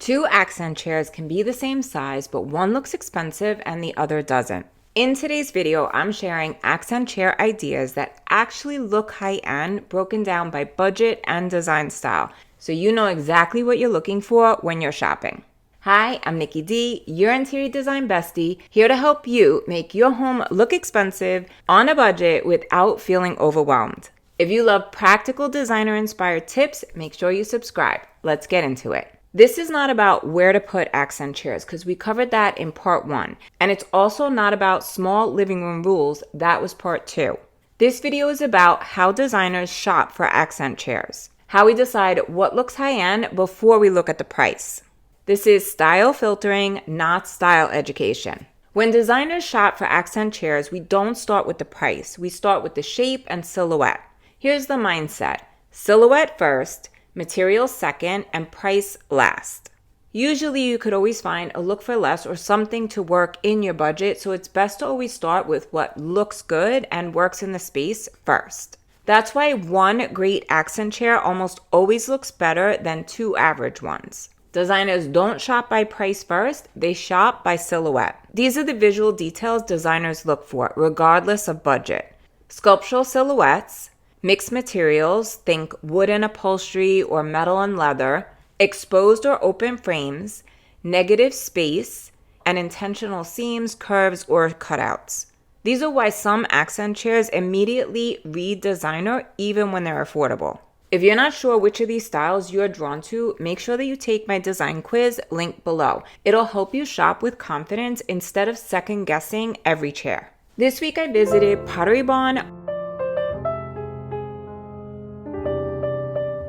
Two accent chairs can be the same size, but one looks expensive and the other doesn't. In today's video, I'm sharing accent chair ideas that actually look high-end, broken down by budget and design style, so you know exactly what you're looking for when you're shopping. Hi, I'm Nikki D, your interior design bestie, here to help you make your home look expensive on a budget without feeling overwhelmed. If you love practical designer-inspired tips, make sure you subscribe. Let's get into it. This is not about where to put accent chairs because we covered that in part 1. And it's also not about small living room rules. That was part 2. This video is about how designers shop for accent chairs, how we decide what looks high-end before we look at the price. This is style filtering, not style education. When designers shop for accent chairs, we don't start with the price. We start with the shape and silhouette. Here's the mindset. Silhouette first, material second, and price last. Usually you could always find a look for less or something to work in your budget, so it's best to always start with what looks good and works in the space first. That's why one great accent chair almost always looks better than two average ones. Designers don't shop by price first, they shop by silhouette. These are the visual details designers look for, regardless of budget. Sculptural silhouettes, mixed materials, think wooden upholstery or metal and leather, exposed or open frames, negative space, and intentional seams, curves, or cutouts. These are why some accent chairs immediately read designer even when they're affordable. If you're not sure which of these styles you're drawn to, make sure that you take my design quiz, link below. It'll help you shop with confidence instead of second guessing every chair. This week I visited Pottery Barn,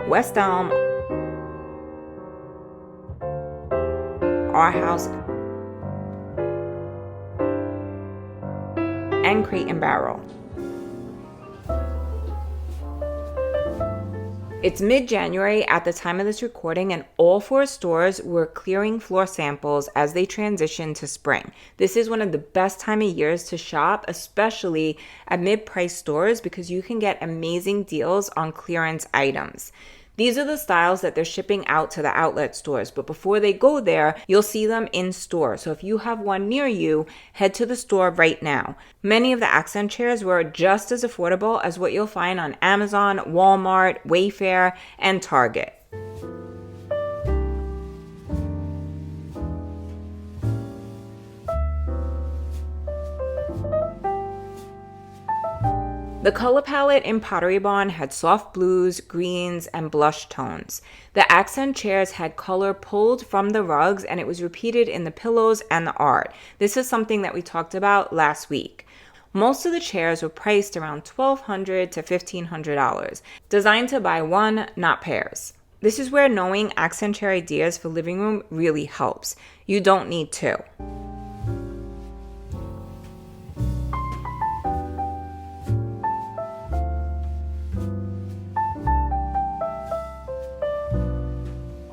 West Elm, Our House, and Crate and Barrel. It's mid-January at the time of this recording, and all 4 stores were clearing floor samples as they transition to spring. This is one of the best time of years to shop, especially at mid-price stores, because you can get amazing deals on clearance items. These are the styles that they're shipping out to the outlet stores, but before they go there, you'll see them in store. So if you have one near you, head to the store right now. Many of the accent chairs were just as affordable as what you'll find on Amazon, Walmart, Wayfair, and Target. The color palette in Pottery Barn had soft blues, greens, and blush tones. The accent chairs had color pulled from the rugs, and it was repeated in the pillows and the art. This is something that we talked about last week. Most of the chairs were priced around $1,200 to $1,500, designed to buy one, not pairs. This is where knowing accent chair ideas for living room really helps. You don't need two.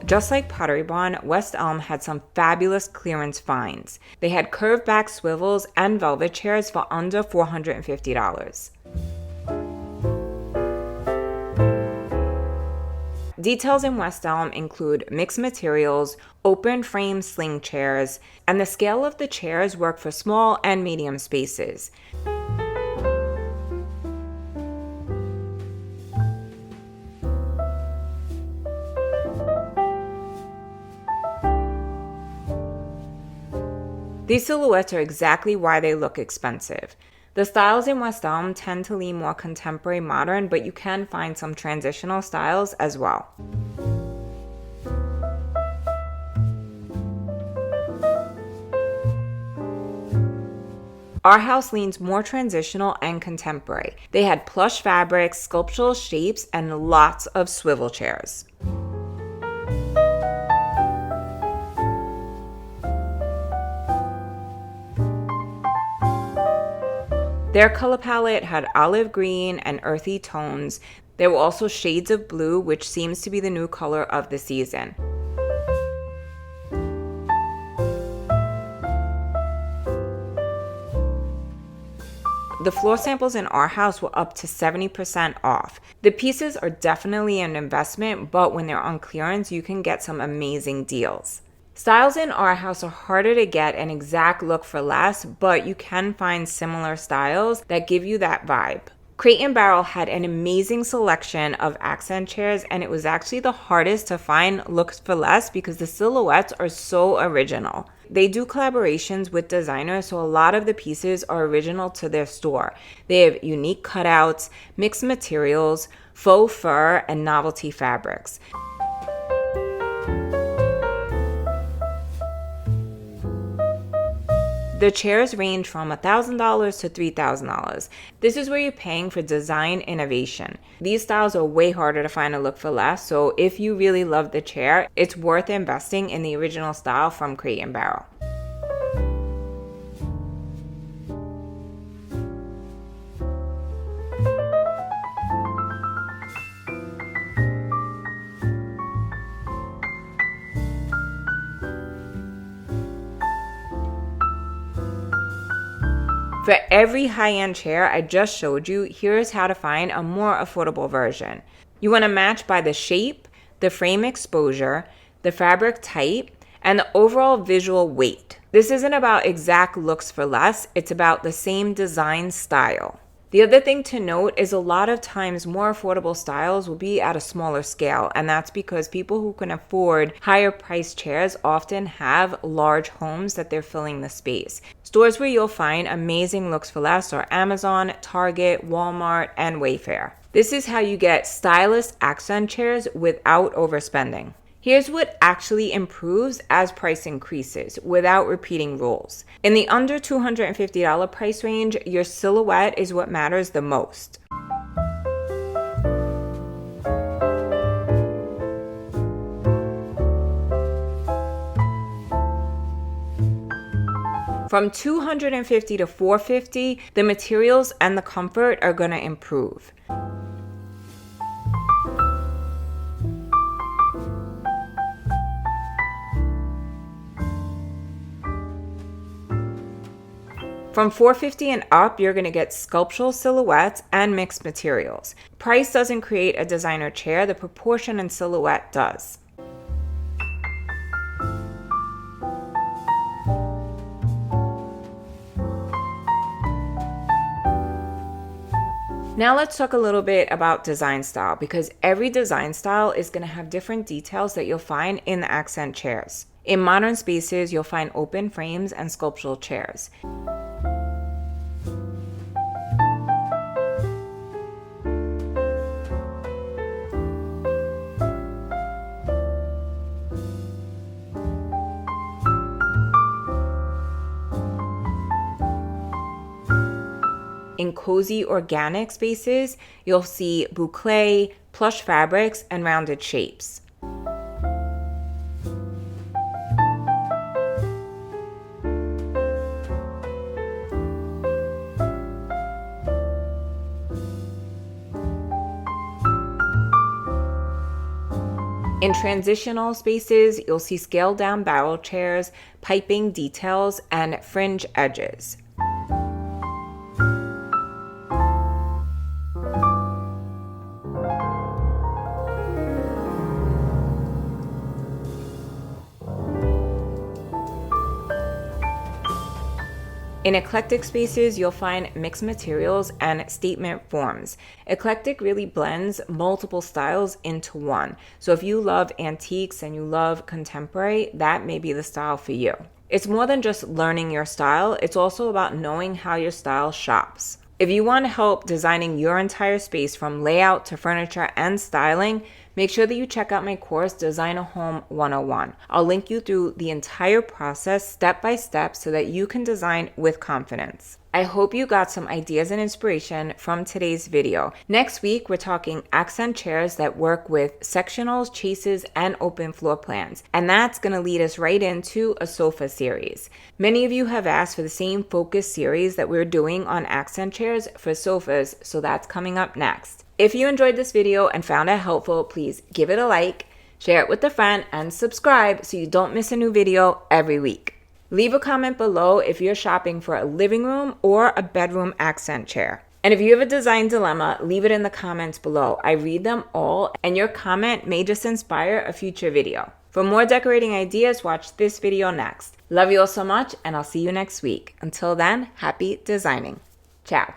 Just like Pottery Barn, West Elm had some fabulous clearance finds. They had curved back swivels and velvet chairs for under $450. Details in West Elm include mixed materials, open frame sling chairs, and the scale of the chairs work for small and medium spaces. These silhouettes are exactly why they look expensive. The styles in West Elm tend to lean more contemporary modern, but you can find some transitional styles as well. Our House leans more transitional and contemporary. They had plush fabrics, sculptural shapes, and lots of swivel chairs. Their color palette had olive green and earthy tones. There were also shades of blue, which seems to be the new color of the season. The floor samples in Our House were up to 70% off. The pieces are definitely an investment, but when they're on clearance, you can get some amazing deals. Styles in our house are harder to get an exact look for less, but you can find similar styles that give you that vibe. Crate & Barrel had an amazing selection of accent chairs, and it was actually the hardest to find looks for less because the silhouettes are so original. They do collaborations with designers, so a lot of the pieces are original to their store. They have unique cutouts, mixed materials, faux fur, and novelty fabrics. The chairs range from $1,000 to $3,000. This is where you're paying for design innovation. These styles are way harder to find a look for less, so if you really love the chair, it's worth investing in the original style from Crate & Barrel. For every high-end chair I just showed you, here's how to find a more affordable version. You want to match by the shape, the frame exposure, the fabric type, and the overall visual weight. This isn't about exact looks for less, it's about the same design style. The other thing to note is a lot of times more affordable styles will be at a smaller scale, and that's because people who can afford higher priced chairs often have large homes that they're filling the space. Stores where you'll find amazing looks for less are Amazon, Target, Walmart, and Wayfair. This is how you get stylish accent chairs without overspending. Here's what actually improves as price increases without repeating rules. In the under $250 price range, your silhouette is what matters the most. From $250 to $450, the materials and the comfort are going to improve. From $450 and up, you're going to get sculptural silhouettes and mixed materials. Price doesn't create a designer chair, the proportion and silhouette does. Now let's talk a little bit about design style, because every design style is going to have different details that you'll find in the accent chairs. In modern spaces, you'll find open frames and sculptural chairs. In cozy organic spaces, you'll see boucle, plush fabrics, and rounded shapes. In transitional spaces, you'll see scaled down barrel chairs, piping details, and fringe edges. In eclectic spaces, you'll find mixed materials and statement forms. Eclectic really blends multiple styles into one. So if you love antiques and you love contemporary, that may be the style for you. It's more than just learning your style, it's also about knowing how your style shops. If you want help designing your entire space from layout to furniture and styling, make sure that you check out my course, Design a Home 101. I'll link you through the entire process step by step so that you can design with confidence. I hope you got some ideas and inspiration from today's video. Next week, we're talking accent chairs that work with sectionals, chases, and open floor plans. And that's going to lead us right into a sofa series. Many of you have asked for the same focus series that we're doing on accent chairs for sofas, so that's coming up next. If you enjoyed this video and found it helpful, please give it a like, share it with a friend, and subscribe so you don't miss a new video every week. Leave a comment below if you're shopping for a living room or a bedroom accent chair. And if you have a design dilemma, leave it in the comments below. I read them all, and your comment may just inspire a future video. For more decorating ideas, watch this video next. Love you all so much, and I'll see you next week. Until then, happy designing. Ciao.